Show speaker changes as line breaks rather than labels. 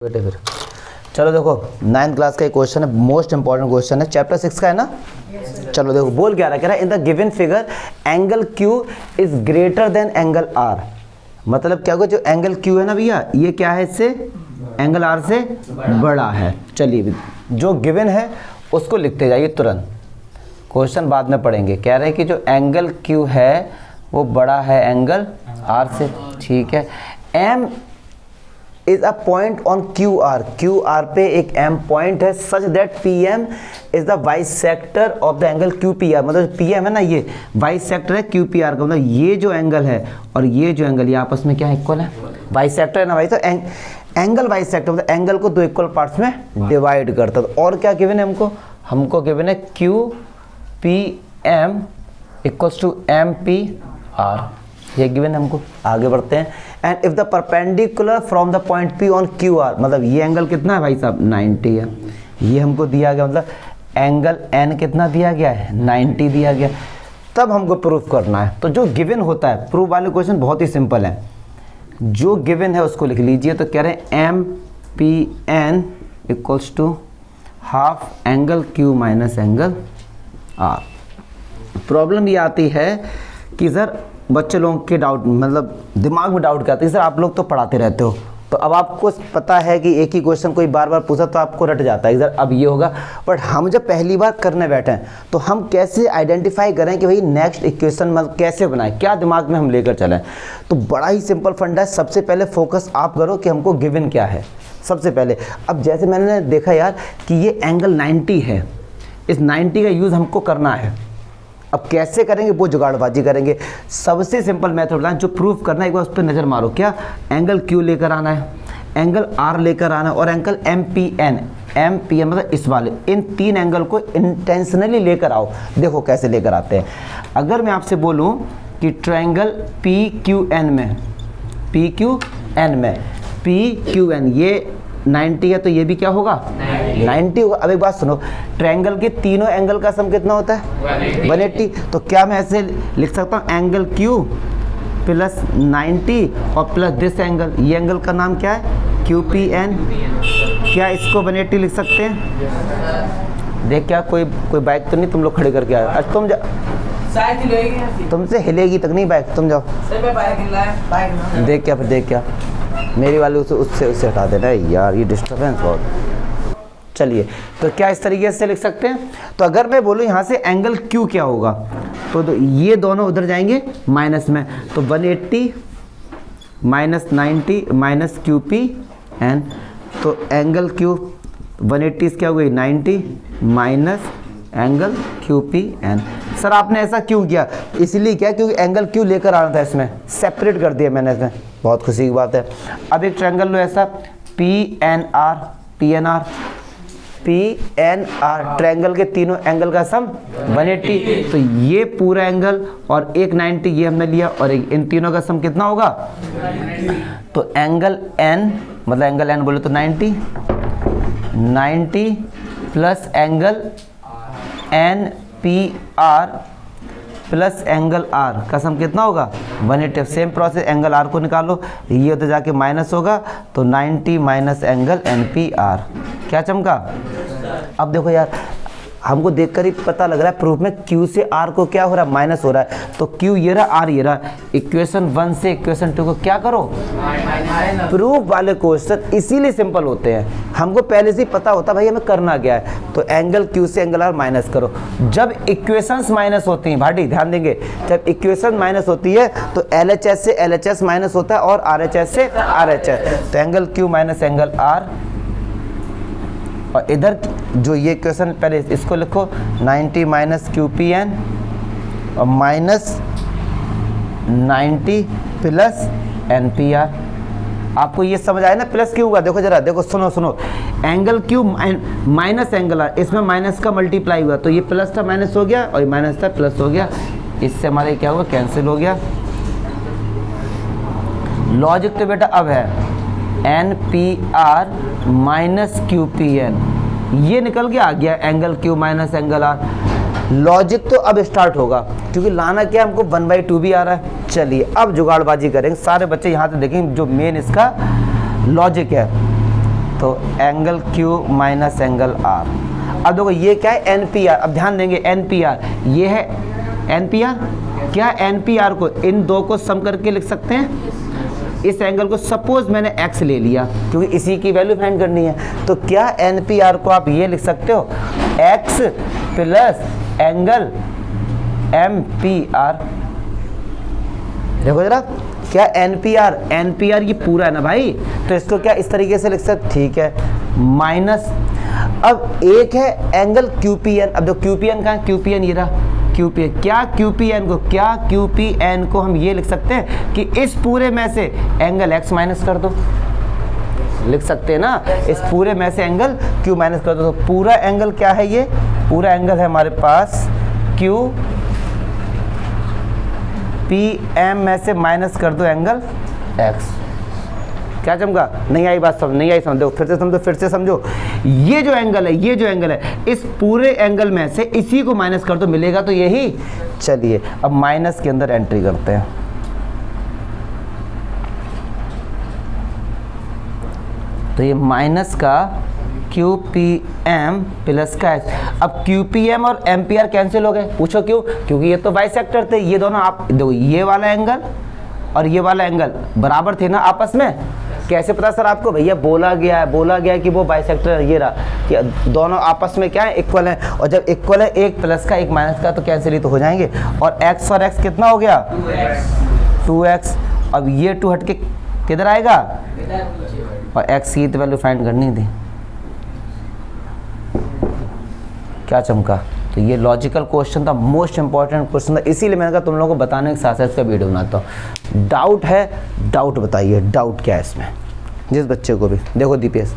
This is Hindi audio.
बेटे फिर चलो देखो 9th क्लास का एक क्वेश्चन है, मोस्ट इंपॉर्टेंट क्वेश्चन है, चैप्टर 6 का है ना। चलो देखो बोल क्या रहा है, कह रहा है in the given figure angle Q is greater than angle R। मतलब क्या होगा, जो एंगल Q है ना भैया, ये क्या है, इससे एंगल R से बड़ा है। चलिए जो गिवन है उसको लिखते जाइए तुरंत, क्वेश्चन बाद में पढ़ेंगे। कह रहे हैं कि जो एंगल Q है वो बड़ा है एंगल R से, ठीक है। M is a point on QR पे एक M पॉइंट है such that PM is the bisector of the angle QPR। मतलब PM है ना, ये बाइसेक्टर है QPR का। मतलब ये जो एंगल है और ये जो एंगल, ये आपस में क्या इक्वल है, बाइसेक्टर है ना भाई। तो एंगल बाइसेक्टर मतलब एंगल को दो इक्वल पार्ट्स में डिवाइड करता है। और क्या गिवन है हमको गिवन है QPM इक्वल्स टू MPR, ये गिवन हमको। आगे बढ़ते हैं। And if the perpendicular from the point P on QR, मतलब ये एंगल कितना है भाई साहब, 90 है। ये हमको दिया गया, मतलब एंगल N कितना दिया गया है, 90 दिया गया। तब हमको प्रूफ करना है। तो जो गिवन होता है, प्रूफ वाले क्वेश्चन बहुत ही सिंपल है। जो गिवन है उसको लिख लीजिए। तो कह रहे हैं MPN equals to half angle Q minus angle R। Problem ये आती है कि सर बच्चे लोगों के डाउट, मतलब दिमाग में डाउट क्या आता है, सर आप लोग तो पढ़ाते रहते हो, तो अब आपको पता है कि एक ही क्वेश्चन कोई बार बार पूछा तो आपको रट जाता है सर अब ये होगा। बट हम जब पहली बार करने बैठे हैं तो हम कैसे आइडेंटिफाई करें कि भाई नेक्स्ट इक्वेशन मतलब कैसे बनाएं, क्या दिमाग में हम लेकर चलें। तो बड़ा ही सिंपल फंडा है। सबसे पहले फोकस आप करो कि हमको गिवन क्या है सबसे पहले। अब जैसे मैंने देखा यार कि ये एंगल 90 है, इस 90 का यूज़ हमको करना है। अब कैसे करेंगे वो जुगाड़बाजी करेंगे। सबसे सिंपल मेथड बताएं, जो प्रूफ करना है एक बार उस पर नज़र मारो। क्या, एंगल Q लेकर आना है, एंगल R लेकर आना है और एंगल MPN मतलब इस वाले, इन तीन एंगल को इंटेंशनली लेकर आओ। देखो कैसे लेकर आते हैं। अगर मैं आपसे बोलूं कि ट्रायंगल PQN ये 90 है तो ये भी क्या होगा, 90 होगा। अब एक बात सुनो, ट्रायंगल के तीनों एंगल का सम कितना होता है, 180। तो क्या मैं ऐसे लिख सकता हूँ, एंगल Q प्लस 90 और प्लस दिस एंगल, ये एंगल का नाम क्या है, QPN। क्या इसको 180 लिख सकते हैं? देख क्या कोई बाइक तो नहीं तुम लोग खड़े करके आए, आज तुम तुमसे हिलेगी तक नहीं बाइक, तुम जाओ। देख क्या, फिर देख क्या, मेरी वाली उससे हटा देना यार, ये डिस्टर्बेंस बहुत। चलिए तो क्या इस तरीके से लिख सकते हैं। तो अगर मैं बोलूँ यहाँ से एंगल Q क्या होगा, तो ये दोनों उधर जाएंगे माइनस में, तो 180 माइनस 90 माइनस QPN। तो एंगल Q 180 क्या हो गई, 90 माइनस एंगल QPN। सर आपने ऐसा क्यों किया? इसलिए क्या, क्योंकि एंगल Q लेकर आना था, इसमें सेपरेट कर दिया मैंने इसमें, बहुत खुशी की बात है। अब एक ट्रायंगल लो ऐसा PNR ट्रायंगल के तीनों एंगल का सम 180। तो ये पूरा एंगल और एक 90 ये हमने लिया और इन तीनों का सम कितना होगा। तो एंगल N मतलब एंगल N बोले तो 90 plus angle NPR plus angle R का सम कितना होगा, 180। सेम प्रोसेस, एंगल R को निकालो, ये तो जाके माइनस होगा, तो 90 माइनस एंगल NPR। क्या चमका? अब देखो यार, हमको देखकर ही पता लग रहा है प्रूफ में Q से R को क्या हो रहा है, माइनस हो रहा है। तो Q ये रहा, R ये रहा। इक्वेशन 1 से इक्वेशन 2 को क्या करो, प्रूफ वाले क्वेश्चन इसीलिए सिंपल होते हैं। हमको पहले से ही पता होता भाई हमें करना क्या है। तो एंगल Q से एंगल R माइनस करो। जब इक्वेशंस माइनस होती हैं, भाटी ध्यान देंगे, जब इक्वेशन माइनस होती है तो LHS से LHS माइनस होता है और RHS से RHS। तो angle Q minus angle R, और इधर जो ये क्वेश्चन पहले इसको लिखो, 90 माइनस QPN और माइनस 90 प्लस NPR। आपको ये समझ आया ना, प्लस क्यों हुआ, देखो जरा, देखो सुनो, angle Q minus angle R, इसमें माइनस का मल्टीप्लाई हुआ, तो ये प्लस था माइनस हो गया और ये माइनस था प्लस हो गया। इससे हमारे क्या हुआ, कैंसिल हो गया। लॉजिक तो बेटा अब है NPR माइनस QPN, ये निकल के आ गया angle Q minus angle R। Logic तो अब स्टार्ट होगा, क्योंकि लाना क्या हमको 1/2 भी आ रहा है। चलिए अब जुगाड़बाजी करेंगे, सारे बच्चे यहाँ से देखें जो मेन इसका लॉजिक है। तो angle Q minus angle R। अब देखो ये क्या है, NPR। अब ध्यान देंगे NPR, ये है NPR। क्या NPR को इन दो को सम करके लिख सकते हैं? इस एंगल को सपोज मैंने x ले लिया क्योंकि इसी की वैल्यू फाइंड करनी है, तो क्या NPR को आप ये लिख सकते हो x प्लस एंगल MPR। देखो जरा, क्या NPR ये पूरा है ना भाई, तो इसको क्या इस तरीके से लिख सकते, ठीक है, माइनस। अब एक है एंगल QPN। अब जो QPN कहाँ है, QPN ये रहा QPN। क्या QPN को हम ये लिख सकते हैं कि इस पूरे में से एंगल x माइनस कर दो, लिख सकते हैं ना, इस पूरे में से एंगल Q माइनस कर दो। तो पूरा एंगल क्या है, ये पूरा एंगल है हमारे पास QPM में से माइनस कर दो एंगल x। क्या चमका, नहीं आई बात समझ, नहीं आई समझ, देखो फिर से समझो। ये जो एंगल है, इस पूरे एंगल में से इसी को माइनस कर दो, मिलेगा तो यही। चलिए अब माइनस के अंदर एंट्री करते हैं। तो ये माइनस का QPM प्लस का x। अब QPM और MPR कैंसिल हो गए, पूछो क्यों? क्योंकि ये तो बाइसेक्टर थे, ये दोनों आप देखो, ये वाला एंगल और ये वाला एंगल बराबर थे ना आपस में। कैसे पता सर आपको? भैया बोला गया है कि वो बाइसेक्टर, ये रहा कि दोनों आपस में क्या है, इक्वल है। और जब इक्वल है, एक प्लस का एक माइनस का, तो कैंसिल ही तो हो जाएंगे। और x और x कितना हो गया, 2x। अब ये 2 हट के किधर आएगा, और x की तो वैल्यू फाइंड करनी थी। क्या चमका? तो ये लॉजिकल क्वेश्चन था, मोस्ट इंपॉर्टेंट क्वेश्चन था, इसीलिए मैंने कहा तुम लोगों को बताने के साथ साथ इसका वीडियो बनाता हूँ। डाउट है, डाउट बताइए, डाउट क्या है इसमें, जिस बच्चे को भी। देखो दीपेश,